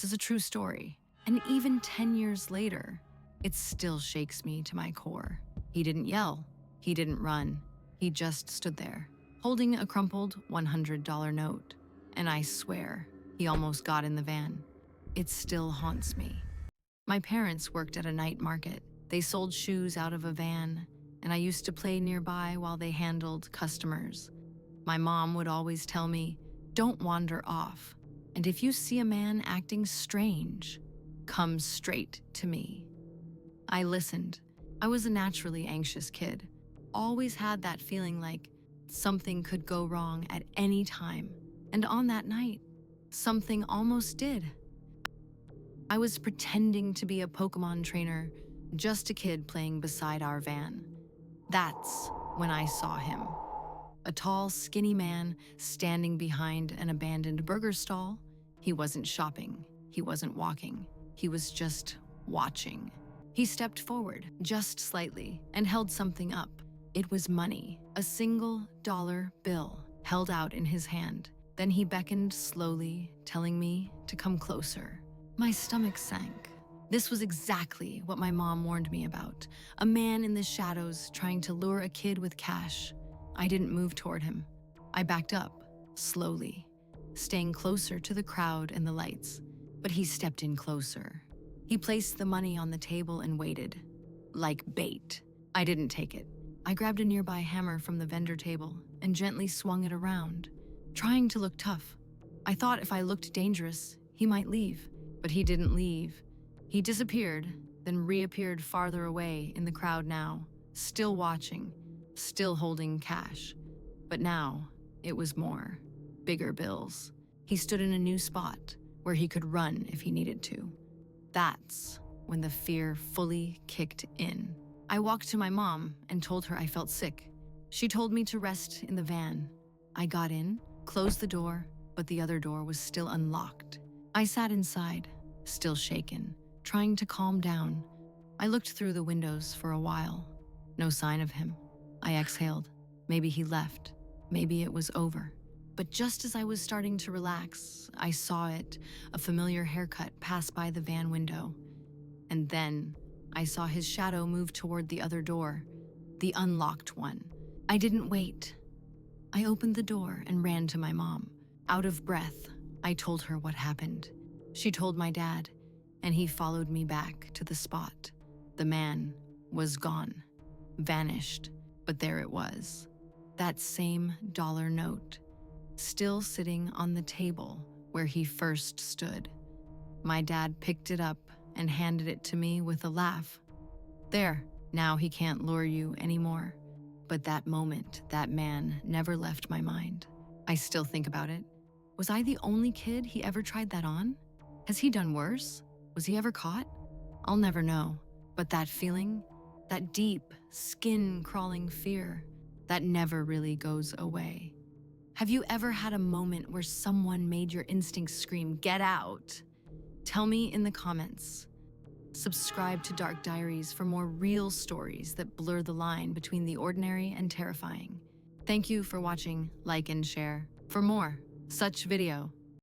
This is a true story. And even 10 years later, it still shakes me to my core. He didn't yell. He didn't run. He just stood there, holding a crumpled $100 note. And I swear, he almost got in the van. It still haunts me. My parents worked at a night market. They sold shoes out of a van, and I used to play nearby while they handled customers. My mom would always tell me, "Don't wander off. And if you see a man acting strange, come straight to me." I listened. I was a naturally anxious kid. Always had that feeling like something could go wrong at any time. And on that night, something almost did. I was pretending to be a Pokemon trainer, just a kid playing beside our van. That's when I saw him. A tall, skinny man standing behind an abandoned burger stall. He wasn't shopping. He wasn't walking. He was just watching. He stepped forward, just slightly, and held something up. It was money, a single dollar bill held out in his hand. Then he beckoned slowly, telling me to come closer. My stomach sank. This was exactly what my mom warned me about. A man in the shadows trying to lure a kid with cash. I didn't move toward him. I backed up, slowly, staying closer to the crowd and the lights. But he stepped in closer. He placed the money on the table and waited, like bait. I didn't take it. I grabbed a nearby hammer from the vendor table and gently swung it around, trying to look tough. I thought if I looked dangerous, he might leave. But he didn't leave. He disappeared, then reappeared farther away in the crowd now, still watching, still holding cash. But now, it was more. Bigger bills. He stood in a new spot where he could run if he needed to. That's when the fear fully kicked in. I walked to my mom and told her I felt sick. She told me to rest in the van. I got in, closed the door, but the other door was still unlocked. I sat inside, still shaken, trying to calm down. I looked through the windows for a while. No sign of him. I exhaled. Maybe he left. Maybe it was over. But just as I was starting to relax, I saw it, a familiar haircut, pass by the van window. And then I saw his shadow move toward the other door, the unlocked one. I didn't wait. I opened the door and ran to my mom. Out of breath, I told her what happened. She told my dad, and he followed me back to the spot. The man was gone, vanished, but there it was. That same dollar note, still sitting on the table where he first stood. My dad picked it up and handed it to me with a laugh. There, now he can't lure you anymore. But that moment, that man never left my mind. I still think about it. Was I the only kid he ever tried that on? Has he done worse? Was he ever caught? I'll never know. But that feeling, that deep, skin-crawling fear, that never really goes away. Have you ever had a moment where someone made your instincts scream, "Get out"? Tell me in the comments. Subscribe to Dark Diaries for more real stories that blur the line between the ordinary and terrifying. Thank you for watching, like and share. For more such video,